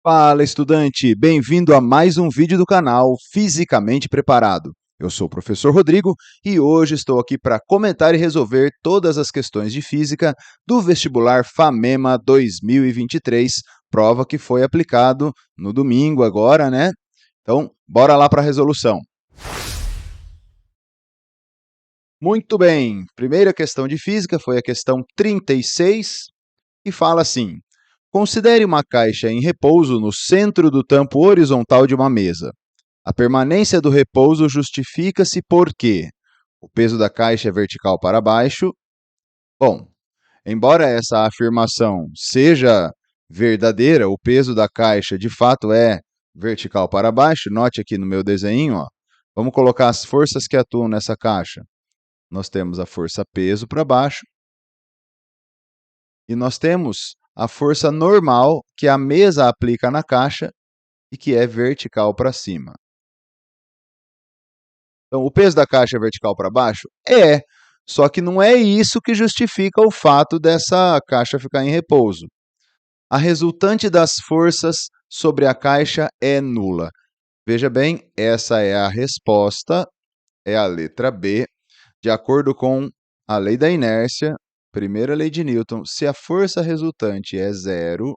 Fala, estudante! Bem-vindo a mais um vídeo do canal Fisicamente Preparado. Eu sou o professor Rodrigo e hoje estou aqui para comentar e resolver todas as questões de física do vestibular FAMEMA 2023, prova que foi aplicado no domingo agora, né? Então, bora lá para a resolução. Muito bem, primeira questão de física foi a questão 36 e fala assim: considere uma caixa em repouso no centro do tampo horizontal de uma mesa. A permanência do repouso justifica-se porque o peso da caixa é vertical para baixo. Bom, embora essa afirmação seja verdadeira, o peso da caixa de fato é vertical para baixo. Note aqui no meu desenho, ó. Vamos colocar as forças que atuam nessa caixa. Nós temos a força peso para baixo e nós temos a força normal que a mesa aplica na caixa e que é vertical para cima. Então, o peso da caixa é vertical para baixo? É, só que não é isso que justifica o fato dessa caixa ficar em repouso. A resultante das forças sobre a caixa é nula. Veja bem, essa é a resposta, é a letra B, de acordo com a lei da inércia, primeira lei de Newton. Se a força resultante é zero,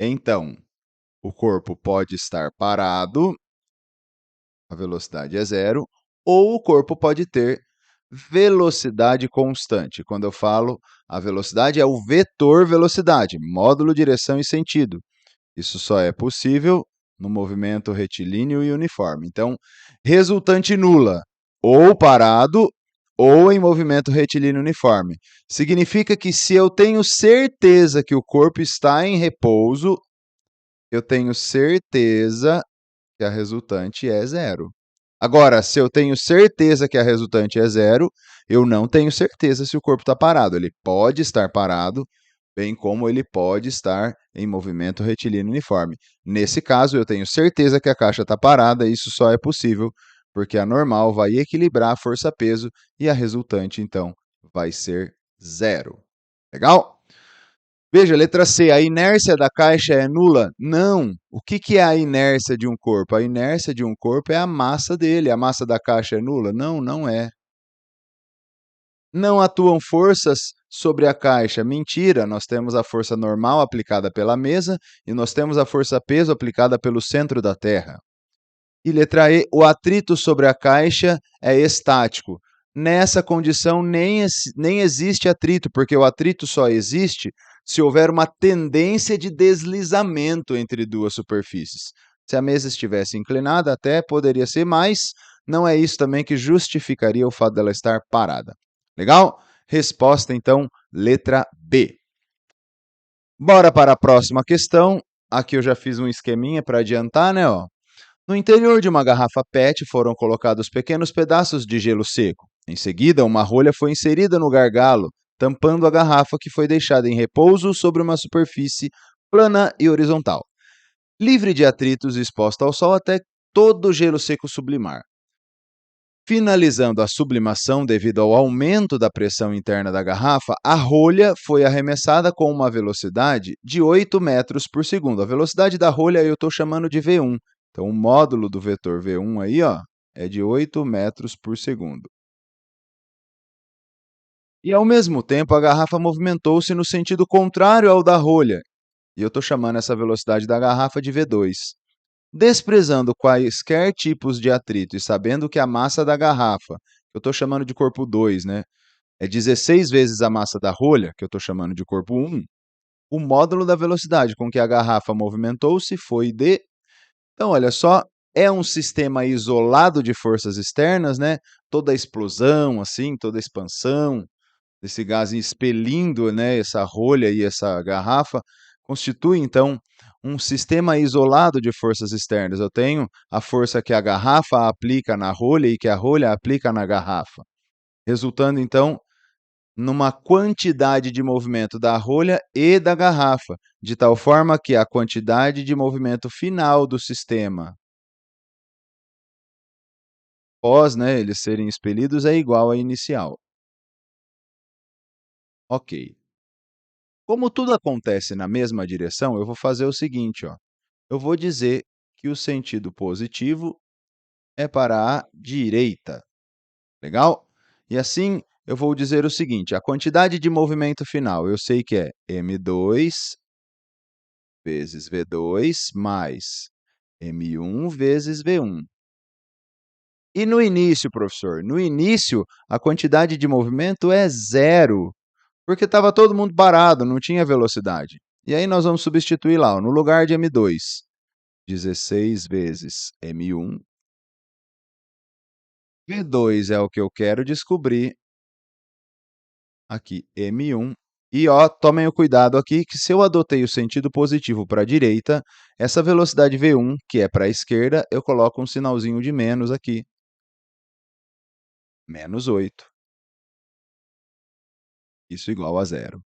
então o corpo pode estar parado, a velocidade é zero, ou o corpo pode ter velocidade constante. Quando eu falo a velocidade, é o vetor velocidade, módulo, direção e sentido. Isso só é possível no movimento retilíneo e uniforme. Então, resultante nula, ou parado, ou em movimento retilíneo uniforme. Significa que se eu tenho certeza que o corpo está em repouso, eu tenho certeza que a resultante é zero. Agora, se eu tenho certeza que a resultante é zero, eu não tenho certeza se o corpo está parado. Ele pode estar parado, bem como ele pode estar em movimento retilíneo uniforme. Nesse caso, eu tenho certeza que a caixa está parada, e isso só é possível porque a normal vai equilibrar a força-peso e a resultante, então, vai ser zero. Legal? Veja, letra C, a inércia da caixa é nula? Não. O que é a inércia de um corpo? A inércia de um corpo é a massa dele. A massa da caixa é nula? Não, não é. Não atuam forças sobre a caixa? Mentira, nós temos a força normal aplicada pela mesa e nós temos a força-peso aplicada pelo centro da Terra. E letra E, o atrito sobre a caixa é estático. Nessa condição, nem existe atrito, porque o atrito só existe se houver uma tendência de deslizamento entre duas superfícies. Se a mesa estivesse inclinada, até poderia ser, mas não é isso também que justificaria o fato dela estar parada. Legal? Resposta, então, letra B. Bora para a próxima questão. Aqui eu já fiz um esqueminha para adiantar, né? Ó. No interior de uma garrafa PET foram colocados pequenos pedaços de gelo seco. Em seguida, uma rolha foi inserida no gargalo, tampando a garrafa que foi deixada em repouso sobre uma superfície plana e horizontal, livre de atritos e exposta ao sol até todo o gelo seco sublimar. Finalizando a sublimação devido ao aumento da pressão interna da garrafa, a rolha foi arremessada com uma velocidade de 8 metros por segundo. A velocidade da rolha eu estou chamando de V1. Então, o módulo do vetor V1 aí, ó, é de 8 metros por segundo. E, ao mesmo tempo, a garrafa movimentou-se no sentido contrário ao da rolha. E eu estou chamando essa velocidade da garrafa de V2. Desprezando quaisquer tipos de atrito e sabendo que a massa da garrafa, que eu estou chamando de corpo 2, né, é 16 vezes a massa da rolha, que eu estou chamando de corpo 1, o módulo da velocidade com que a garrafa movimentou-se foi de... Então, olha só, é um sistema isolado de forças externas, né? Toda a explosão, assim, toda a expansão desse gás expelindo, né, essa rolha e essa garrafa, constitui, então, um sistema isolado de forças externas. Eu tenho a força que a garrafa aplica na rolha e que a rolha aplica na garrafa, resultando, então, numa quantidade de movimento da rolha e da garrafa, de tal forma que a quantidade de movimento final do sistema, após, né, eles serem expelidos, é igual à inicial. Ok. Como tudo acontece na mesma direção, eu vou fazer o seguinte, ó. Eu vou dizer que o sentido positivo é para a direita. Legal? E assim, eu vou dizer o seguinte, a quantidade de movimento final, eu sei que é m2 vezes v2 mais m1 vezes v1. E no início, professor? No início, a quantidade de movimento é zero, porque estava todo mundo parado, não tinha velocidade. E aí nós vamos substituir lá, ó, no lugar de m2, 16 vezes m1. V2 é o que eu quero descobrir. Aqui, M1. E ó, tomem o cuidado aqui que se eu adotei o sentido positivo para a direita, essa velocidade V1, que é para a esquerda, eu coloco um sinalzinho de menos aqui. Menos 8. Isso igual a zero.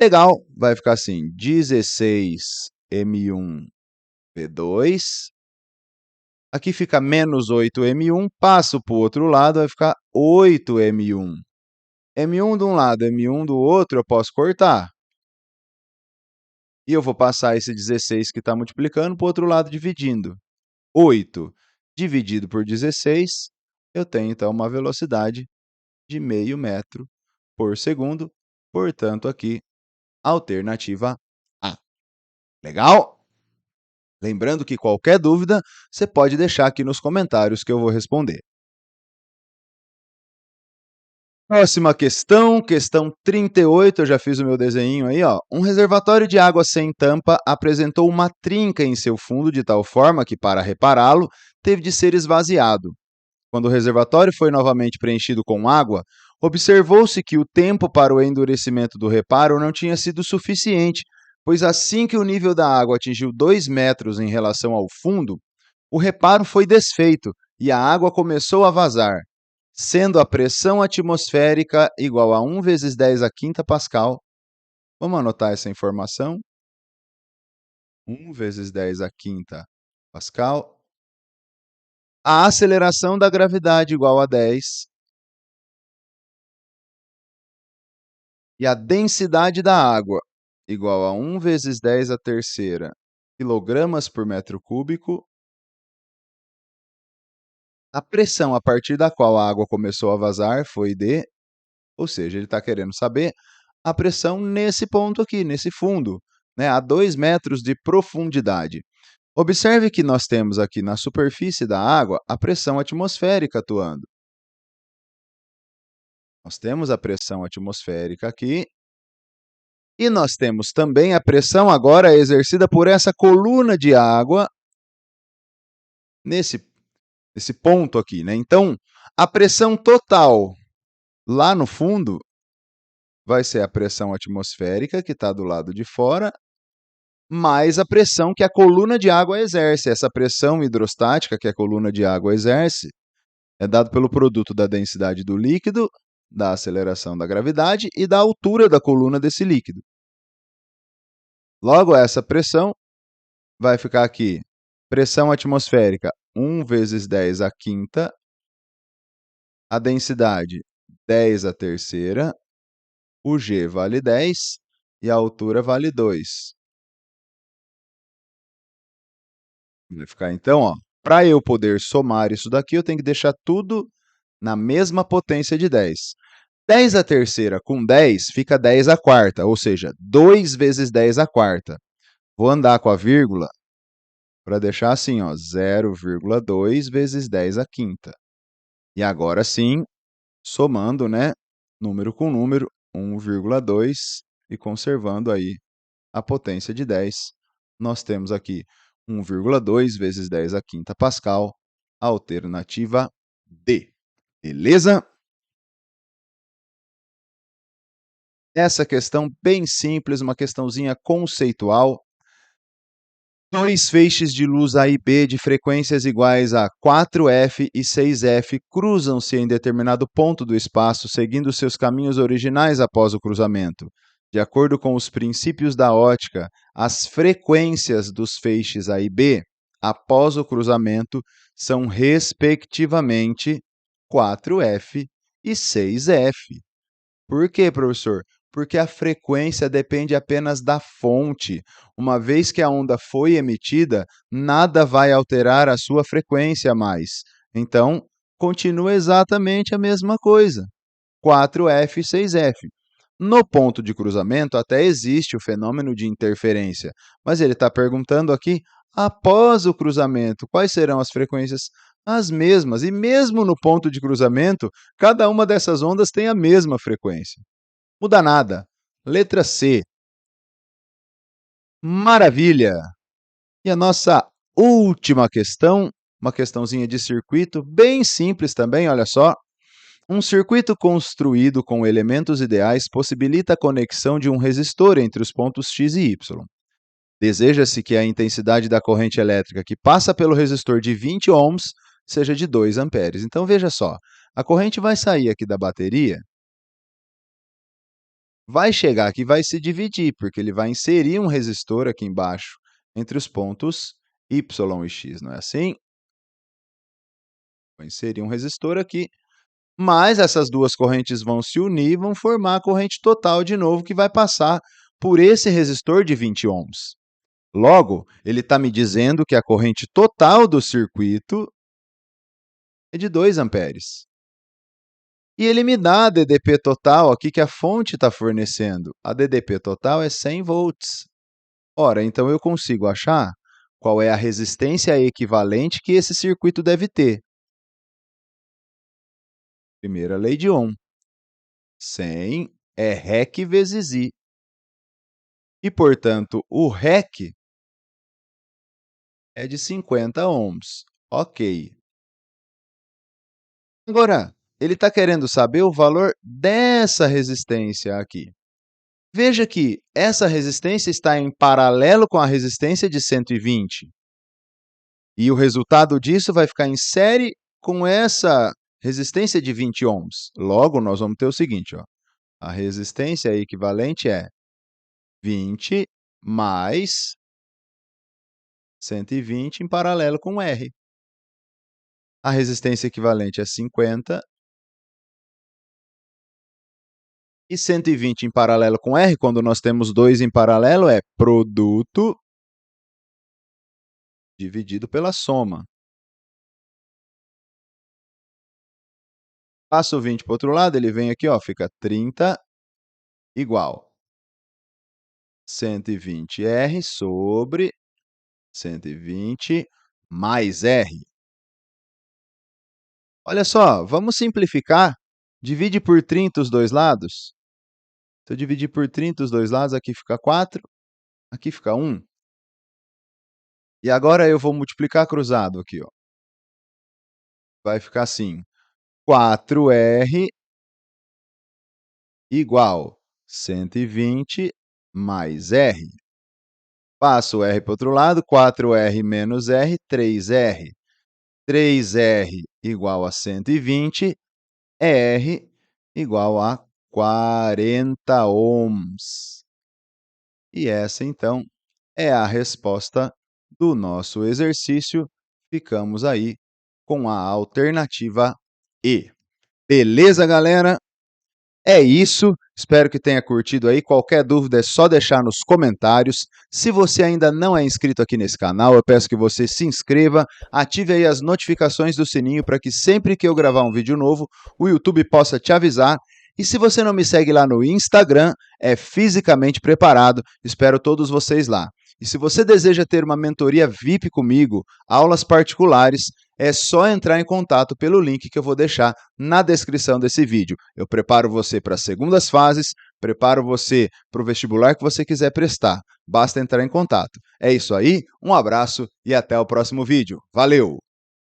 Legal, vai ficar assim, 16 M1 V2. Aqui fica menos 8 M1, passo para o outro lado, vai ficar 8 M1. M1 de um lado, M1 do outro, eu posso cortar. E eu vou passar esse 16 que está multiplicando para o outro lado dividindo. 8 dividido por 16, eu tenho então uma velocidade de meio metro por segundo. Portanto, aqui, alternativa A. Legal? Lembrando que qualquer dúvida, você pode deixar aqui nos comentários que eu vou responder. Próxima questão, questão 38, eu já fiz o meu desenho aí, ó. Um reservatório de água sem tampa apresentou uma trinca em seu fundo de tal forma que, para repará-lo, teve de ser esvaziado. Quando o reservatório foi novamente preenchido com água, observou-se que o tempo para o endurecimento do reparo não tinha sido suficiente, pois assim que o nível da água atingiu 2 metros em relação ao fundo, o reparo foi desfeito e a água começou a vazar, sendo a pressão atmosférica igual a 1 vezes 10 a quinta Pascal. Vamos anotar essa informação? 1 vezes 10 a quinta Pascal. A aceleração da gravidade igual a 10. E a densidade da água igual a 1 vezes 10 a terceira quilogramas por metro cúbico. A pressão a partir da qual a água começou a vazar foi de, ou seja, ele está querendo saber a pressão nesse ponto aqui, nesse fundo, né, a 2 metros de profundidade. Observe que nós temos aqui na superfície da água a pressão atmosférica atuando. Nós temos a pressão atmosférica aqui. E nós temos também a pressão agora exercida por essa coluna de água nesse ponto aqui, né? Então, a pressão total lá no fundo vai ser a pressão atmosférica, que está do lado de fora, mais a pressão que a coluna de água exerce. Essa pressão hidrostática que a coluna de água exerce é dado pelo produto da densidade do líquido, da aceleração da gravidade e da altura da coluna desse líquido. Logo, essa pressão vai ficar aqui, pressão atmosférica, 1 vezes 10 a quinta, a densidade, 10 a terceira, o G vale 10 e a altura vale 2. Vai ficar então, ó, para eu poder somar isso daqui, eu tenho que deixar tudo na mesma potência de 10. 10 a terceira com 10 fica 10 a quarta, ou seja, 2 vezes 10 a quarta. Vou andar com a vírgula para deixar assim, ó, 0,2 vezes 10 a quinta. E agora sim, somando, né, número com número, 1,2 e conservando aí a potência de 10, nós temos aqui 1,2 vezes 10 a quinta Pascal, alternativa D. Beleza? Essa questão bem simples, uma questãozinha conceitual. Dois feixes de luz A e B de frequências iguais a 4F e 6F cruzam-se em determinado ponto do espaço, seguindo seus caminhos originais após o cruzamento. De acordo com os princípios da ótica, as frequências dos feixes A e B, após o cruzamento, são, respectivamente, 4F e 6F. Por quê, professor? Porque a frequência depende apenas da fonte. Uma vez que a onda foi emitida, nada vai alterar a sua frequência mais. Então, continua exatamente a mesma coisa. 4F e 6F. No ponto de cruzamento, até existe o fenômeno de interferência, mas ele está perguntando aqui, após o cruzamento, quais serão as frequências? As mesmas, e mesmo no ponto de cruzamento, cada uma dessas ondas tem a mesma frequência. Muda nada. Letra C. Maravilha! E a nossa última questão, uma questãozinha de circuito, bem simples também, olha só. Um circuito construído com elementos ideais possibilita a conexão de um resistor entre os pontos X e Y. Deseja-se que a intensidade da corrente elétrica que passa pelo resistor de 20 ohms seja de 2 amperes. Então, veja só, a corrente vai sair aqui da bateria, vai chegar aqui e vai se dividir, porque ele vai inserir um resistor aqui embaixo entre os pontos Y e X, não é assim? Vou inserir um resistor aqui. Mas essas duas correntes vão se unir e vão formar a corrente total de novo, que vai passar por esse resistor de 20 ohms. Logo, ele está me dizendo que a corrente total do circuito é de 2 amperes. E ele me dá a DDP total aqui que a fonte está fornecendo. A DDP total é 100 volts. Ora, então eu consigo achar qual é a resistência equivalente que esse circuito deve ter. Primeira lei de Ohm. 100 é REC vezes I. E, portanto, o REC é de 50 ohms. Ok. Agora, ele está querendo saber o valor dessa resistência aqui. Veja que essa resistência está em paralelo com a resistência de 120. E o resultado disso vai ficar em série com essa resistência de 20 ohms. Logo, nós vamos ter o seguinte, ó, a resistência equivalente é 20 mais 120 em paralelo com R. A resistência equivalente é 50 e 120 em paralelo com R, quando nós temos 2 em paralelo, é produto dividido pela soma. Passa o 20 para o outro lado, ele vem aqui, ó, fica 30 igual 120R sobre 120 mais R. Olha só, vamos simplificar. Divide por 30 os dois lados. Se eu dividir por 30 os dois lados, aqui fica 4, aqui fica 1. E agora eu vou multiplicar cruzado aqui, ó. Vai ficar assim, 4R igual 120 mais R. Passo o R para o outro lado, 4R menos R, 3R. 3R igual a 120, R igual a 40 ohms. E essa, então, é a resposta do nosso exercício. Ficamos aí com a alternativa E. Beleza, galera? É isso. Espero que tenha curtido aí. Qualquer dúvida é só deixar nos comentários. Se você ainda não é inscrito aqui nesse canal, eu peço que você se inscreva, ative aí as notificações do sininho para que sempre que eu gravar um vídeo novo, o YouTube possa te avisar. E se você não me segue lá no Instagram, é Fisicamente Preparado. Espero todos vocês lá. E se você deseja ter uma mentoria VIP comigo, aulas particulares, é só entrar em contato pelo link que eu vou deixar na descrição desse vídeo. Eu preparo você para as segundas fases, preparo você para o vestibular que você quiser prestar. Basta entrar em contato. É isso aí, um abraço e até o próximo vídeo. Valeu!